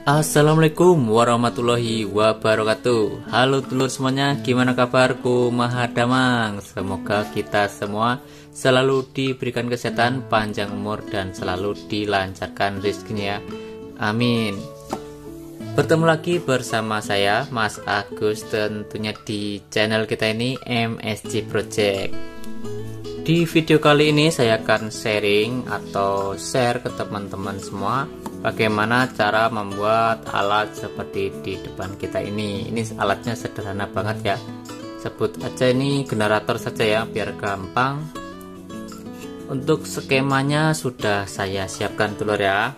Assalamualaikum warahmatullahi wabarakatuh. Halo dulur semuanya, gimana kabarku? Mahadamang. Semoga kita semua selalu diberikan kesehatan, panjang umur, dan selalu dilancarkan rezekinya. Amin. Bertemu lagi bersama saya Mas Agus, tentunya di channel kita ini MSG Project. Di video kali ini saya akan sharing atau share ke teman-teman semua bagaimana cara membuat alat seperti di depan kita ini. Ini alatnya sederhana banget ya. Sebut aja ini generator saja ya, biar gampang. Untuk skemanya sudah saya siapkan dulu ya.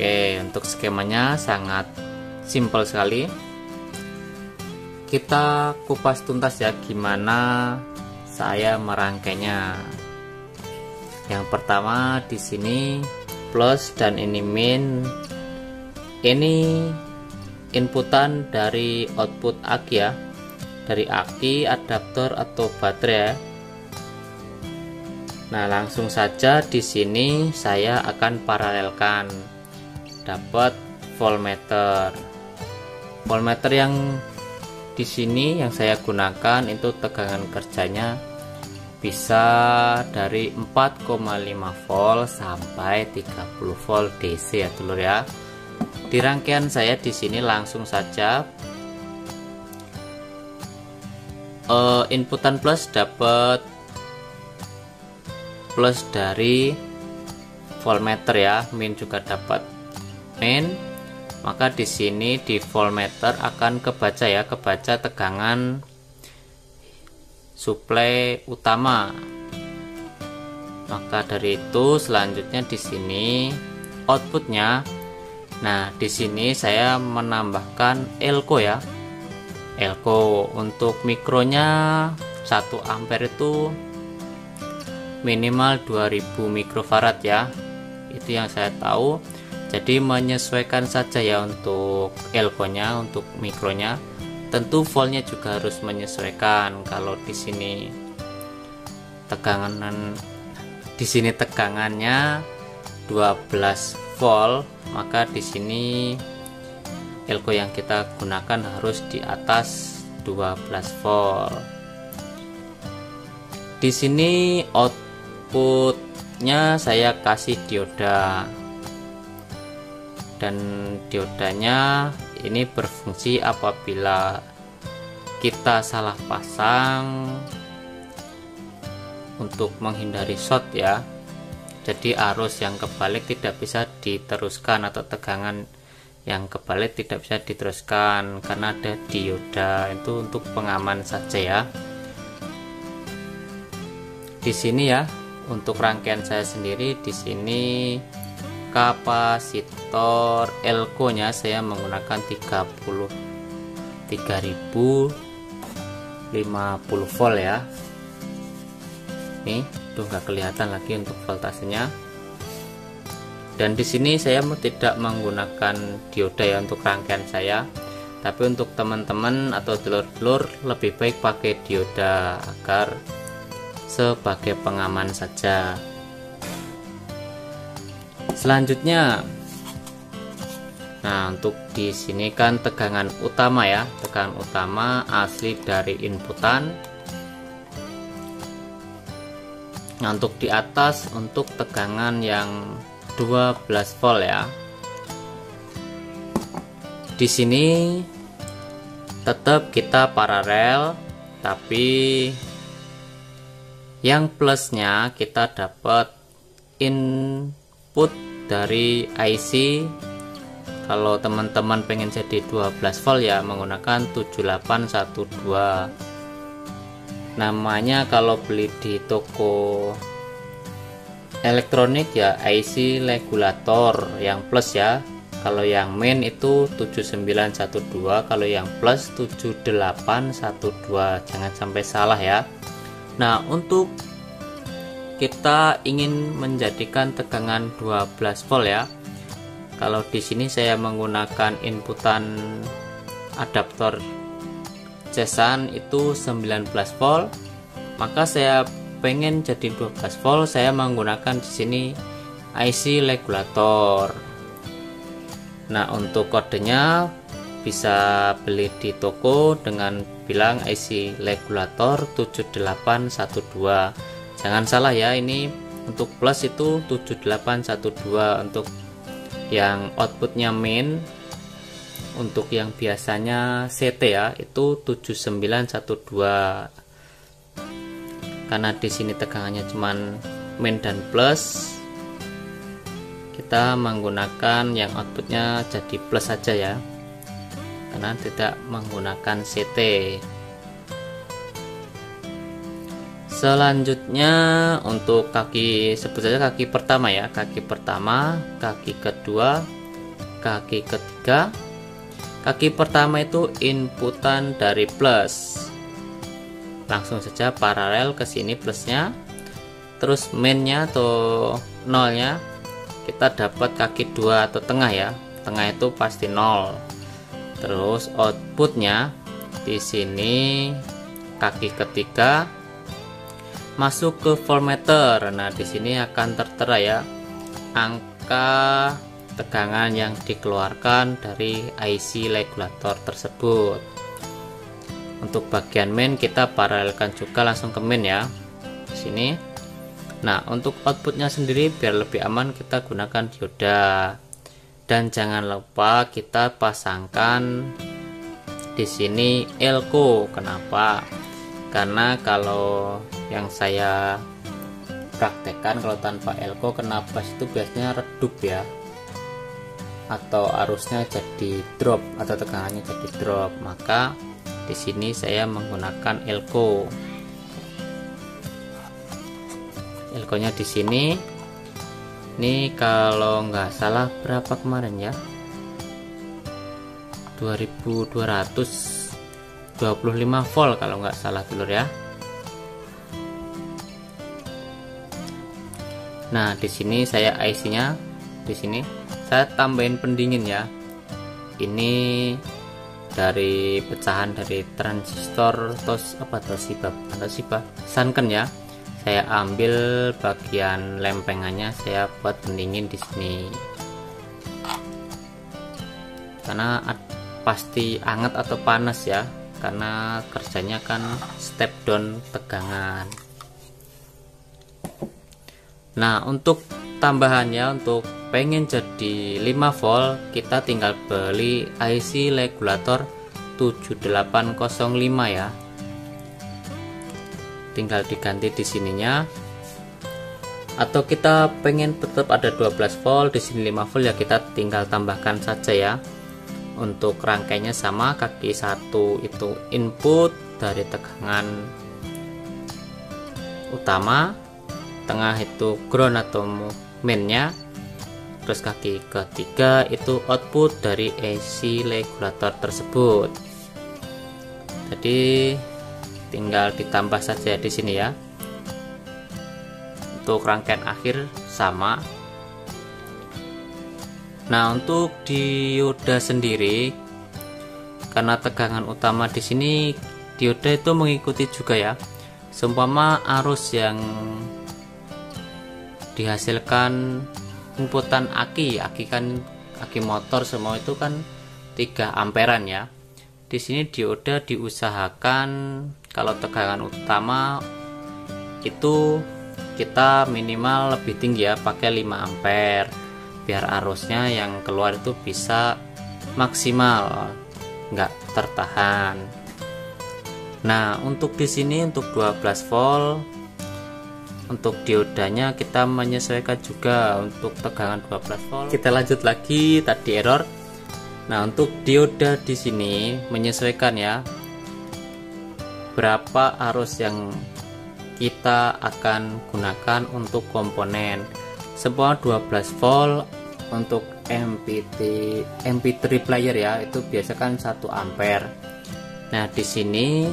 Oke, untuk skemanya sangat simpel sekali. Kita kupas tuntas ya gimana saya merangkainya. Yang pertama di sini plus dan ini min. Ini inputan dari output aki ya. Dari aki, adaptor atau baterai ya. Nah, langsung saja di sini saya akan paralelkan. Dapat voltmeter. Voltmeter yang di sini yang saya gunakan itu tegangan kerjanya bisa dari 4,5 volt sampai 30 volt DC ya dulur ya. Di rangkaian saya di sini langsung saja inputan plus dapat plus dari voltmeter ya, min juga dapat min, maka di sini di voltmeter akan kebaca ya, kebaca tegangan suplai utama. Maka dari itu selanjutnya di sini outputnya. Nah, di sini saya menambahkan elko ya. Elko untuk mikronya 1 ampere itu minimal 2000 mikrofarad ya. Itu yang saya tahu. Jadi menyesuaikan saja ya untuk elko-nya, untuk mikronya. Tentu voltnya juga harus menyesuaikan. Kalau di sini tegangannya 12 volt, maka di sini elko yang kita gunakan harus di atas 12 volt. Di sini outputnya saya kasih dioda. Dan diodanya ini berfungsi apabila kita salah pasang untuk menghindari short ya. Jadi arus yang kebalik tidak bisa diteruskan atau tegangan yang kebalik tidak bisa diteruskan karena ada dioda. Itu untuk pengaman saja ya. Di sini ya, untuk rangkaian saya sendiri di sini kapasitor elko nya saya menggunakan 3050 volt ya. Nih tuh nggak kelihatan lagi untuk voltasenya. Dan di sini saya tidak menggunakan dioda ya untuk rangkaian saya, tapi untuk teman-teman atau telur-telur lebih baik pakai dioda agar sebagai pengaman saja. Selanjutnya, nah untuk di sini kan tegangan utama ya, tegangan utama asli dari inputan. Nah, untuk di atas untuk tegangan yang 12 volt ya. Di sini tetap kita paralel, tapi yang plusnya kita dapat input dari IC. Kalau teman-teman pengen jadi 12 volt ya menggunakan 7812. Namanya kalau beli di toko elektronik ya IC regulator yang plus ya. Kalau yang main itu 7912, kalau yang plus 7812. Jangan sampai salah ya. Nah, untuk kita ingin menjadikan tegangan 12 volt ya. Kalau di sini saya menggunakan inputan adaptor cesan itu 19 volt, maka saya pengen jadi 12 volt, saya menggunakan di sini IC regulator. Nah, untuk kodenya bisa beli di toko dengan bilang IC regulator 7812. Jangan salah ya, ini untuk plus itu 7812, untuk yang outputnya main, untuk yang biasanya CT ya itu 7912. Karena di sini tegangannya cuman main dan plus, kita menggunakan yang outputnya jadi plus saja ya, karena tidak menggunakan CT. Selanjutnya untuk kaki, sebut saja kaki pertama ya, kaki pertama, kaki kedua, kaki ketiga. Kaki pertama itu inputan dari plus, langsung saja paralel ke sini plusnya, terus mainnya atau nolnya kita dapat kaki dua atau tengah ya, tengah itu pasti 0. Terus outputnya di sini kaki ketiga masuk ke voltmeter. Nah, di sini akan tertera ya angka tegangan yang dikeluarkan dari IC regulator tersebut. Untuk bagian main kita paralelkan juga langsung ke main ya di sini. Nah, untuk outputnya sendiri biar lebih aman kita gunakan dioda. Dan jangan lupa kita pasangkan di sini elko. Kenapa? Karena kalau yang saya praktekkan, kalau tanpa elko kenapa itu biasanya redup ya, atau arusnya jadi drop atau tegangannya jadi drop. Maka di sini saya menggunakan elko. Elkonya di sini. Ini kalau nggak salah berapa kemarin ya? 2225 volt kalau nggak salah dulur ya. Nah, di sini saya IC-nya di sini saya tambahin pendingin ya. Ini dari pecahan dari transistor Toshiba Sanken ya. Saya ambil bagian lempengannya, saya buat pendingin di sini. Karena pasti hangat atau panas ya, karena kerjanya kan step down tegangan. Nah, untuk tambahannya, untuk pengen jadi 5 volt kita tinggal beli IC regulator 7805 ya, tinggal diganti di sininya. Atau kita pengen tetap ada 12 volt di sini 5 volt ya, kita tinggal tambahkan saja ya. Untuk rangkainya sama, kaki satu itu input dari tegangan utama, tengah itu ground atau mainnya, terus kaki ketiga itu output dari IC regulator tersebut. Jadi tinggal ditambah saja di sini ya. Untuk rangkaian akhir sama. Nah, untuk dioda sendiri, karena tegangan utama di sini, dioda itu mengikuti juga ya. Seumpama arus yang dihasilkan inputan aki kan, aki motor semua itu kan 3 amperan ya. Di sini dioda diusahakan kalau tegangan utama itu kita minimal lebih tinggi ya, pakai 5 ampere biar arusnya yang keluar itu bisa maksimal, nggak tertahan. Nah, untuk di sini untuk 12 volt, untuk diodanya kita menyesuaikan juga untuk tegangan 12 volt. Kita lanjut lagi, tadi error. Nah, untuk dioda di sini menyesuaikan ya berapa arus yang kita akan gunakan untuk komponen. Semua 12 volt untuk MP3 player ya, itu biasa kan 1 ampere. Nah di sini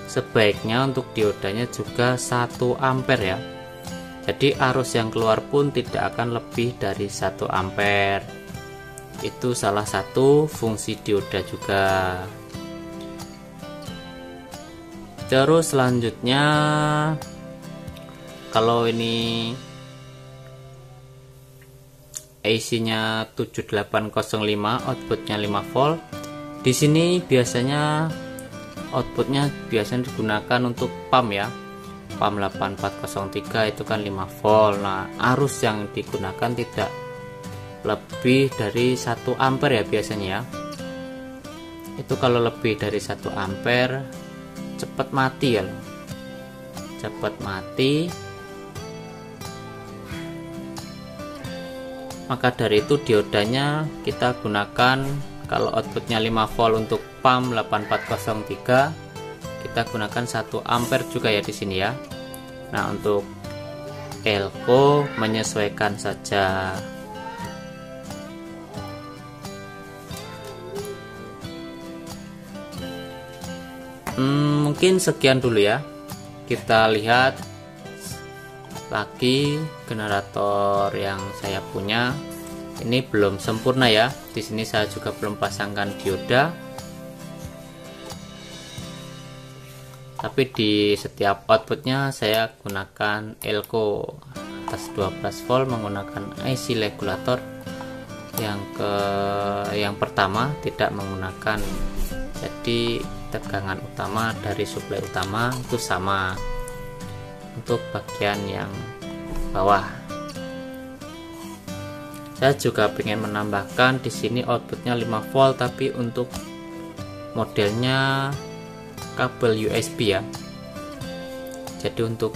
sebaiknya untuk diodanya juga 1 ampere ya, jadi arus yang keluar pun tidak akan lebih dari 1 ampere. Itu salah satu fungsi dioda juga. Terus selanjutnya, kalau ini AC-nya 7805, outputnya 5 volt. Di sini biasanya outputnya biasanya digunakan untuk pump ya, pump 8403 itu kan 5 volt. Nah arus yang digunakan tidak lebih dari 1 ampere ya biasanya ya. Itu kalau lebih dari 1 ampere cepat mati ya, cepat mati. Maka dari itu diodanya kita gunakan, kalau outputnya 5 volt untuk pump 8403, kita gunakan 1 ampere juga ya di sini ya. Nah untuk elko menyesuaikan saja. Mungkin sekian dulu ya. Kita lihat lagi generator yang saya punya. Ini belum sempurna ya. Di sini saya juga belum pasangkan dioda. Tapi di setiap outputnya saya gunakan elko atas 12 volt menggunakan IC regulator. Yang pertama tidak menggunakan, jadi tegangan utama dari suplai utama itu sama. Untuk bagian yang bawah, saya juga ingin menambahkan di sini outputnya 5 volt, tapi untuk modelnya kabel USB ya. Jadi untuk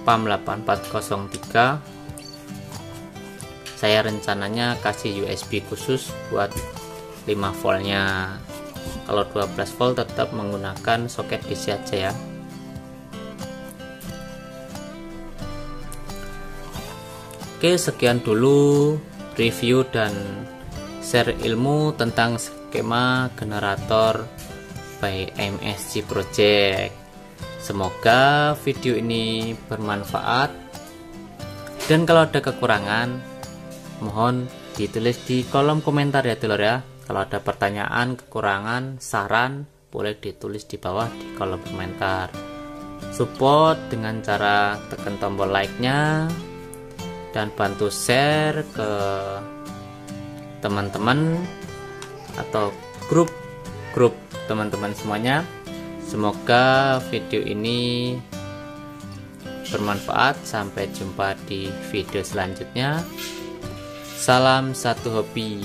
pump 8403 saya rencananya kasih USB khusus buat 5 voltnya. Kalau 12 volt tetap menggunakan soket DC aja ya. Oke, sekian dulu review dan share ilmu tentang skema generator by MSG Project. Semoga video ini bermanfaat, dan kalau ada kekurangan mohon ditulis di kolom komentar ya dulur ya. Kalau ada pertanyaan, kekurangan, saran, boleh ditulis di bawah di kolom komentar. Support dengan cara tekan tombol like-nya dan bantu share ke teman-teman atau grup teman-teman semuanya. Semoga video ini bermanfaat. Sampai jumpa di video selanjutnya. Salam satu hobi.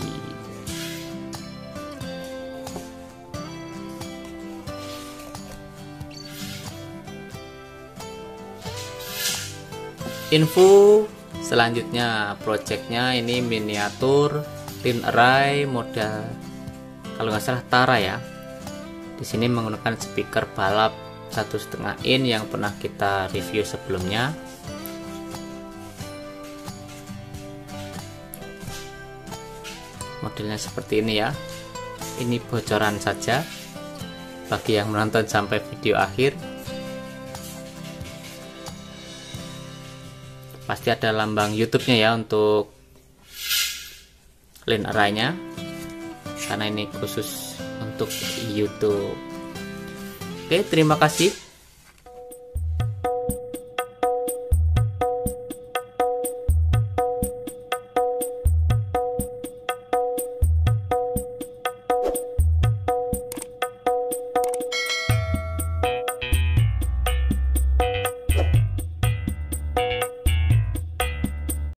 Info selanjutnya, projectnya ini miniatur tin array model kalau nggak salah Tara ya. Di sini menggunakan speaker balap 1,5 in yang pernah kita review sebelumnya. Modelnya seperti ini ya. Ini bocoran saja bagi yang menonton sampai video akhir. Pasti ada lambang YouTube-nya ya untuk line array-nya, karena ini khusus untuk YouTube. Oke, terima kasih.